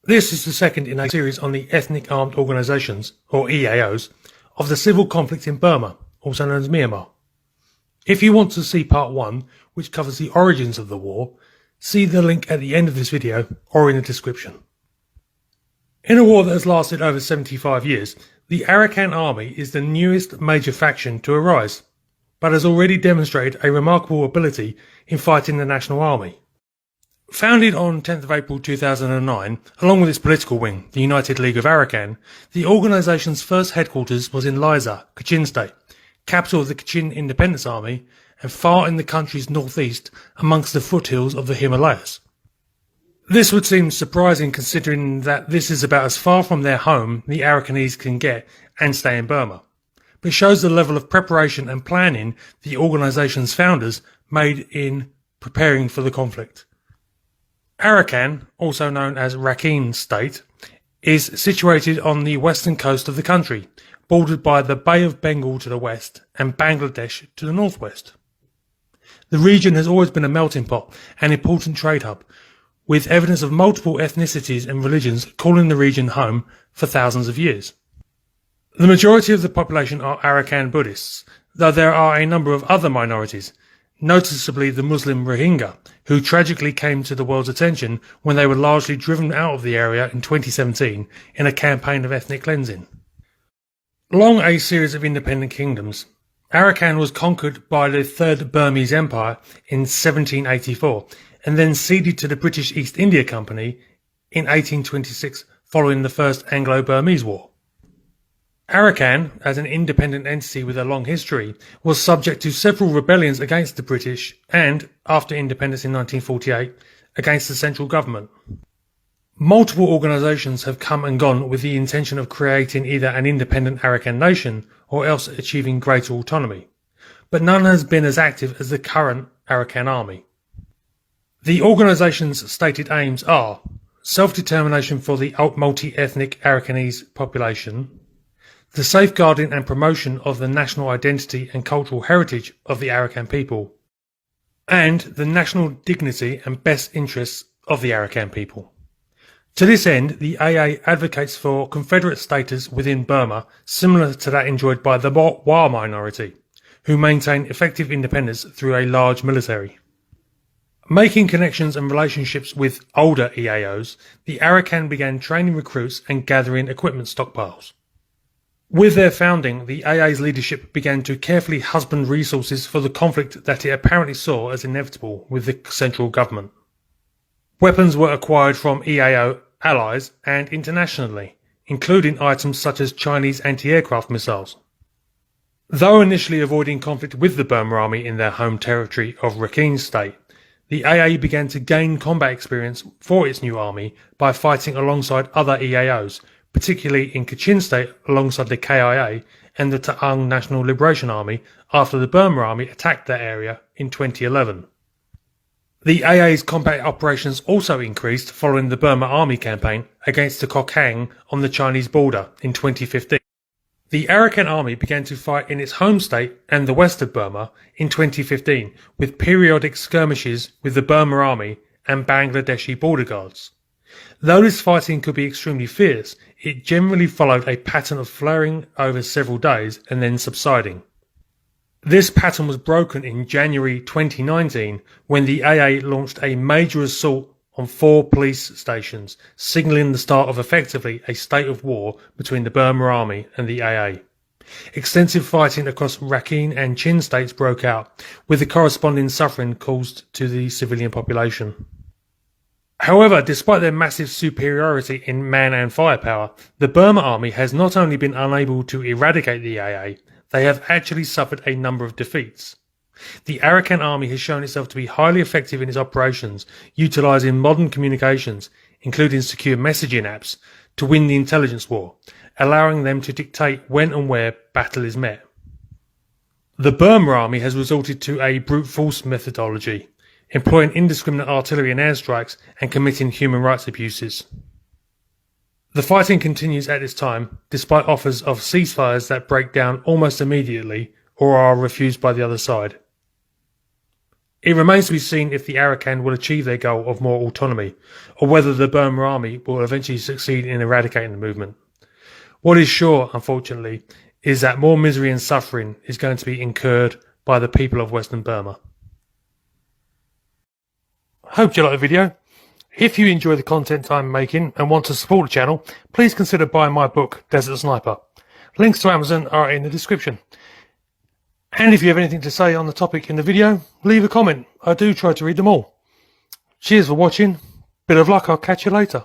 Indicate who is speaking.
Speaker 1: This is the second in a series on the Ethnic Armed Organisations, or EAOs, of the civil conflict in Burma, also known as Myanmar. If you want to see part 1, which covers the origins of the war, see the link at the end of this video or in the description. In a war that has lasted over 75 years, the Arakan Army is the newest major faction to arise, but has already demonstrated a remarkable ability in fighting the National Army. Founded on 10th of April 2009, along with its political wing, the United League of Arakan, the organisation's first headquarters was in Lisa, Kachin State, capital of the Kachin Independence Army, and far in the country's northeast amongst the foothills of the Himalayas. This would seem surprising considering that this is about as far from their home the Arakanese can get and stay in Burma, but shows the level of preparation and planning the organisation's founders made in preparing for the conflict. Arakan, also known as Rakhine State, is situated on the western coast of the country, bordered by the Bay of Bengal to the west and Bangladesh to the northwest. The region has always been a melting pot and important trade hub, with evidence of multiple ethnicities and religions calling the region home for thousands of years. The majority of the population are Arakan Buddhists, though there are a number of other minorities, noticeably the Muslim Rohingya, who tragically came to the world's attention when they were largely driven out of the area in 2017 in a campaign of ethnic cleansing. Along a series of independent kingdoms, Arakan was conquered by the Third Burmese Empire in 1784 and then ceded to the British East India Company in 1826 following the First Anglo-Burmese War. Arakan, as an independent entity with a long history, was subject to several rebellions against the British and, after independence in 1948, against the central government. Multiple organisations have come and gone with the intention of creating either an independent Arakan nation or else achieving greater autonomy, but none has been as active as the current Arakan Army. The organisation's stated aims are self-determination for the multi-ethnic Arakanese population, the safeguarding and promotion of the national identity and cultural heritage of the Arakan people, and the national dignity and best interests of the Arakan people. To this end, the AA advocates for Confederate status within Burma similar to that enjoyed by the Wa minority, who maintain effective independence through a large military. Making connections and relationships with older EAOs, the Arakan began training recruits and gathering equipment stockpiles. With their founding, the AA's leadership began to carefully husband resources for the conflict that it apparently saw as inevitable with the central government. Weapons were acquired from EAO allies and internationally, including items such as Chinese anti-aircraft missiles. Though initially avoiding conflict with the Burma Army in their home territory of Rakhine State, the AA began to gain combat experience for its new army by fighting alongside other EAOs, particularly in Kachin State alongside the KIA and the Ta'ang National Liberation Army after the Burma Army attacked that area in 2011. The AA's combat operations also increased following the Burma Army campaign against the Kokang on the Chinese border in 2015. The Arakan Army began to fight in its home state and the west of Burma in 2015 with periodic skirmishes with the Burma Army and Bangladeshi border guards. Though this fighting could be extremely fierce, it generally followed a pattern of flaring over several days and then subsiding. This pattern was broken in January 2019 when the AA launched a major assault on 4 police stations, signalling the start of effectively a state of war between the Burma Army and the AA. Extensive fighting across Rakhine and Chin states broke out, with the corresponding suffering caused to the civilian population. However, despite their massive superiority in man and firepower, the Burma Army has not only been unable to eradicate the AA, they have actually suffered a number of defeats. The Arakan Army has shown itself to be highly effective in its operations, utilising modern communications, including secure messaging apps, to win the intelligence war, allowing them to dictate when and where battle is met. The Burma Army has resorted to a brute force methodology, employing indiscriminate artillery and airstrikes and committing human rights abuses. The fighting continues at this time, despite offers of ceasefires that break down almost immediately or are refused by the other side. It remains to be seen if the Arakan will achieve their goal of more autonomy, or whether the Burma army will eventually succeed in eradicating the movement. What is sure, unfortunately, is that more misery and suffering is going to be incurred by the people of Western Burma. Hope you like the video. If you enjoy the content I'm making and want to support the channel, please consider buying my book, Desert Sniper. Links to Amazon are in the description. And if you have anything to say on the topic in the video, leave a comment. I do try to read them all. Cheers for watching. Bit of luck, I'll catch you later.